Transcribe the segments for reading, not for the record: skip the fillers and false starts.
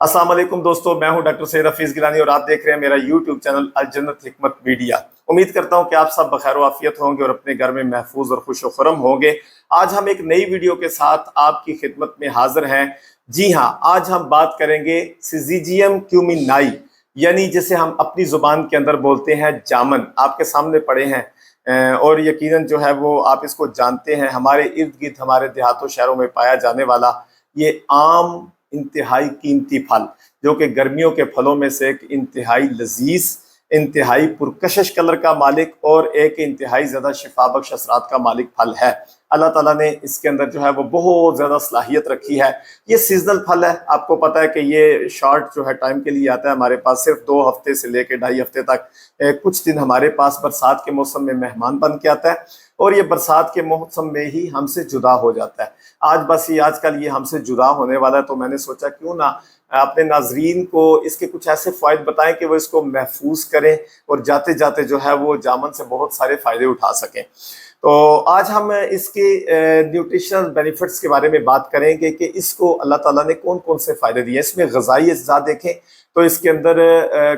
अस्सलाम वालेकुम दोस्तों, मैं हूं डॉक्टर सैयद हफीज गिलानी और आप देख रहे हैं मेरा यूट्यूब चैनल अल जन्नत हिकमत मीडिया। उम्मीद करता हूं कि आप सब बखैर आफियत होंगे और अपने घर में महफूज और खुश खुरम होंगे। आज हम एक नई वीडियो के साथ आपकी खिदमत में हाजिर हैं। जी हाँ, आज हम बात करेंगे सिजीजियम क्यूमिनाई, यानी जिसे हम अपनी जुबान के अंदर बोलते हैं जामन। आपके सामने पड़े हैं और यकीनन जो है वो आप इसको जानते हैं। हमारे इर्द गिर्द हमारे देहातों शहरों में पाया जाने वाला ये आम इंतहाई कीमती फल, जो कि गर्मियों के फलों में से एक इंतहाई लजीज, इंतहाई पुरकशिश कलर का मालिक और एक इंतहाई ज़्यादा शिफा बख्श असरात का मालिक फल है। अल्लाह ताला ने इसके अंदर जो है वो बहुत ज़्यादा सलाहियत रखी है। ये सीजनल फल है, आपको पता है कि ये शॉर्ट जो है टाइम के लिए आता है हमारे पास, सिर्फ 2 हफ्ते से लेकर 2.5 हफ्ते तक। कुछ दिन हमारे पास बरसात के मौसम में मेहमान बन के आता है और ये बरसात के मौसम में ही हमसे जुदा हो जाता है। आजकल ये हमसे जुदा होने वाला है, तो मैंने सोचा क्यों ना अपने नाजरीन को इसके कुछ ऐसे फ़ायदे बताएं कि वो इसको महफूज करें और जाते जाते जो है वो जामन से बहुत सारे फ़ायदे उठा सकें। तो आज हम इसके न्यूट्रिशनल बेनिफिट्स के बारे में बात करेंगे कि इसको अल्लाह ताला ने कौन कौन से फ़ायदे दिए। इसमें ग़िज़ाई अज्जा देखें तो इसके अंदर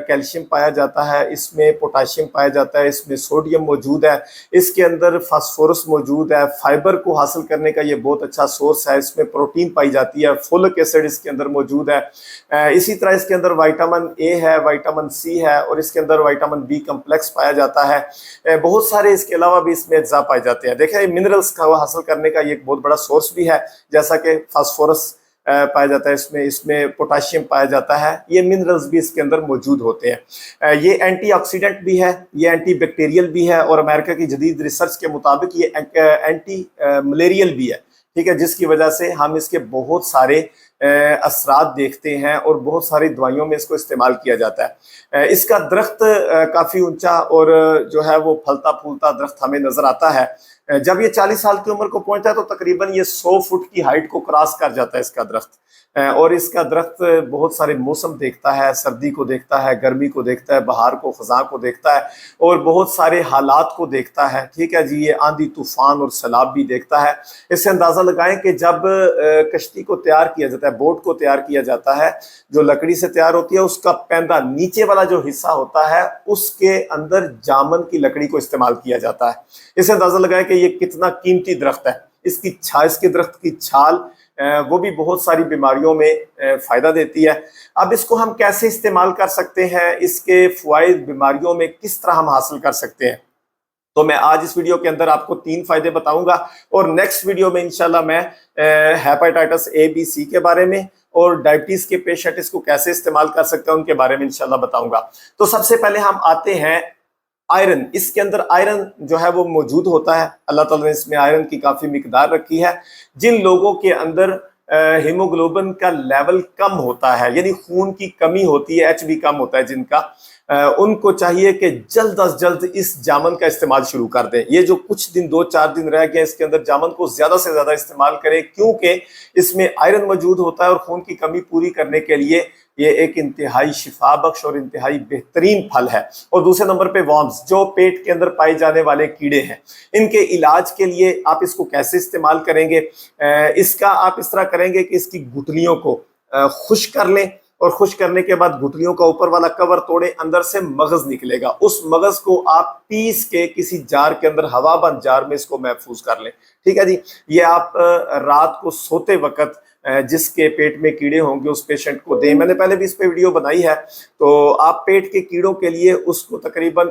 कैल्शियम पाया जाता है, इसमें पोटाशियम पाया जाता है, इसमें सोडियम मौजूद है, इसके अंदर फास्फोरस मौजूद है। फाइबर को हासिल करने का ये बहुत अच्छा सोर्स है। इसमें प्रोटीन पाई जाती है, फोलिक एसिड इसके अंदर मौजूद है। इसी तरह इसके अंदर विटामिन ए है, विटामिन सी है और इसके अंदर विटामिन बी कम्प्लेक्स पाया जाता है। बहुत सारे इसके अलावा भी इसमें अज्जा पाए जाते हैं। देखें, मिनरल्स का हासिल करने का ये एक बहुत बड़ा सोर्स भी है, जैसा कि फास्फोरस पाया जाता है, इसमें पोटाशियम पाया जाता है। ये मिनरल्स भी इसके अंदर मौजूद होते हैं। ये एंटीऑक्सीडेंट भी है, ये एंटी बैक्टीरियल भी है और अमेरिका की जदीद रिसर्च के मुताबिक ये एंटी मलेरियल भी है। ठीक है, जिसकी वजह से हम इसके बहुत सारे असरात देखते हैं और बहुत सारी दवाइयों में इसको इस्तेमाल किया जाता है। इसका दरख्त काफ़ी ऊंचा और जो है वो फलता फूलता दरख्त हमें नज़र आता है। जब ये 40 साल की उम्र को पहुंचता है तो तकरीबन ये 100 फुट की हाइट को क्रॉस कर जाता है इसका दरख्त। और इसका दरख्त बहुत सारे मौसम देखता है, सर्दी को देखता है, गर्मी को देखता है, बहार को, ख़ज़ां को देखता है और बहुत सारे हालात को देखता है। ठीक है जी, ये आंधी तूफ़ान और सैलाब भी देखता है। इससे अंदाज़ा लगाएं कि जब कश्ती को तैयार किया जाता है, बोट को तैयार किया जाता है, जो लकड़ी से तैयार होती है, उसका पैंदा नीचे वाला जो हिस्सा होता है उसके अंदर जामन की लकड़ी को इस्तेमाल किया जाता है। इससे अंदाज़ा लगाएं कि ये कितना कीमती दरख्त है। इसके दरख्त की छाल वो भी बहुत सारी बीमारियों में फ़ायदा देती है। अब इसको हम कैसे इस्तेमाल कर सकते हैं, इसके फ़वाइद बीमारियों में किस तरह हम हासिल कर सकते हैं, तो मैं आज इस वीडियो के अंदर आपको 3 फ़ायदे बताऊंगा और नेक्स्ट वीडियो में इंशाल्लाह मैं हेपेटाइटिस ए बी सी के बारे में और डायबिटीज़ के पेशेंट इसको कैसे इस्तेमाल कर सकते हैं उनके बारे में इंशाल्लाह बताऊंगा। तो सबसे पहले हम आते हैं आयरन। इसके अंदर आयरन जो है वो मौजूद होता है। अल्लाह ताला ने इसमें आयरन की काफ़ी मिकदार रखी है। जिन लोगों के अंदर हीमोग्लोबिन का लेवल कम होता है, यानी खून की कमी होती है, HB कम होता है जिनका, उनको चाहिए कि जल्द अज जल्द इस जामन का इस्तेमाल शुरू कर दें। ये जो कुछ दिन 2-4 दिन रह गए, इसके अंदर जामन को ज़्यादा से ज़्यादा इस्तेमाल करें, क्योंकि इसमें आयरन मौजूद होता है और खून की कमी पूरी करने के लिए ये एक इंतहाई शिफा बख्श और इंतहाई बेहतरीन फल है। और दूसरे नंबर पे वर्म्स, जो पेट के अंदर पाए जाने वाले कीड़े हैं, इनके इलाज के लिए आप इसको कैसे इस्तेमाल करेंगे। इसका आप इस तरह करेंगे कि इसकी गुठलियों को खुश कर लें और खुश करने के बाद गुठलियों का ऊपर वाला कवर तोड़े, अंदर से मगज निकलेगा। उस मगज को आप पीस के किसी जार के अंदर, हवाबंद जार में इसको महफूज कर लें। ठीक है जी, ये आप रात को सोते वक्त जिसके पेट में कीड़े होंगे उस पेशेंट को दें। मैंने पहले भी इस पे वीडियो बनाई है। तो आप पेट के कीड़ों के लिए उसको तकरीबन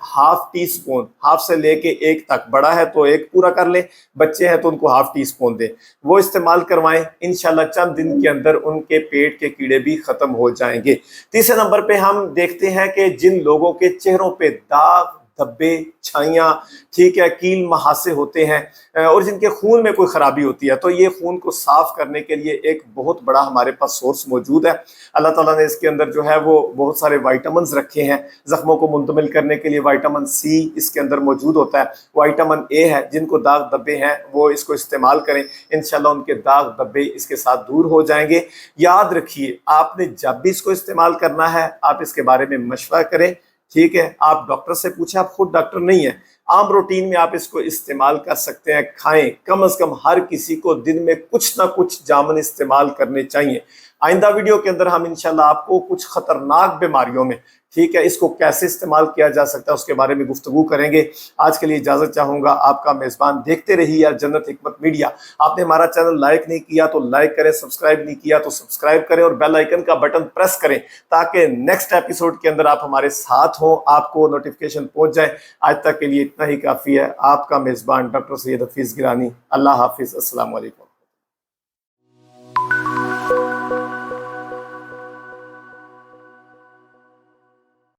½ टीस्पून, हाफ से लेके 1 तक, बड़ा है तो 1 पूरा कर लें, बच्चे हैं तो उनको ½ टीस्पून दें, वो इस्तेमाल करवाएं। इंशाल्लाह चंद दिन के अंदर उनके पेट के कीड़े भी खत्म हो जाएंगे। तीसरे नंबर पे हम देखते हैं कि जिन लोगों के चेहरों पे दाग, धब्बे, छाइयाँ, ठीक है, कील महासे होते हैं और जिनके खून में कोई ख़राबी होती है, तो ये खून को साफ़ करने के लिए एक बहुत बड़ा हमारे पास सोर्स मौजूद है। अल्लाह ताला ने इसके अंदर जो है वो बहुत सारे विटामिन्स रखे हैं। ज़ख्मों को मुंतमिल करने के लिए विटामिन सी इसके अंदर मौजूद होता है। विटामिन ए है, जिनको दाग धब्बे हैं वो इसको इस्तेमाल करें, इंशाल्लाह उनके दाग धब्बे इसके साथ दूर हो जाएंगे। याद रखिए, आपने जब भी इसको इस्तेमाल करना है आप इसके बारे में मशवरा करें। ठीक है, आप डॉक्टर से पूछें, आप खुद डॉक्टर नहीं है, आम रूटीन में आप इसको इस्तेमाल कर सकते हैं। खाएं, कम से कम हर किसी को दिन में कुछ ना कुछ जामुन इस्तेमाल करने चाहिए। آئندہ ویڈیو کے اندر ہم انشاءاللہ آپ کو کچھ خطرناک بیماریوں میں ٹھیک ہے اس کو کیسے استعمال کیا جا سکتا ہے اس کے بارے میں گفتگو کریں گے۔ آج کے لیے اجازت چاہوں گا، آپ کا میزبان۔ دیکھتے رہیے الجنت حکمت میڈیا۔ آپ نے ہمارا چینل لائک نہیں کیا تو لائک کریں، سبسکرائب نہیں کیا تو سبسکرائب کریں اور بیل آئیکن کا بٹن پریس کریں تاکہ نیکسٹ ایپیسوڈ کے اندر آپ ہمارے ساتھ ہوں، آپ کو نوٹیفیکیشن پہنچ جائے۔ آج تک کے لیے اتنا ہی کافی ہے۔ آپ کا میزبان ڈاکٹر سید حفیظ گیلانی۔ اللہ حافظ، السلام علیکم۔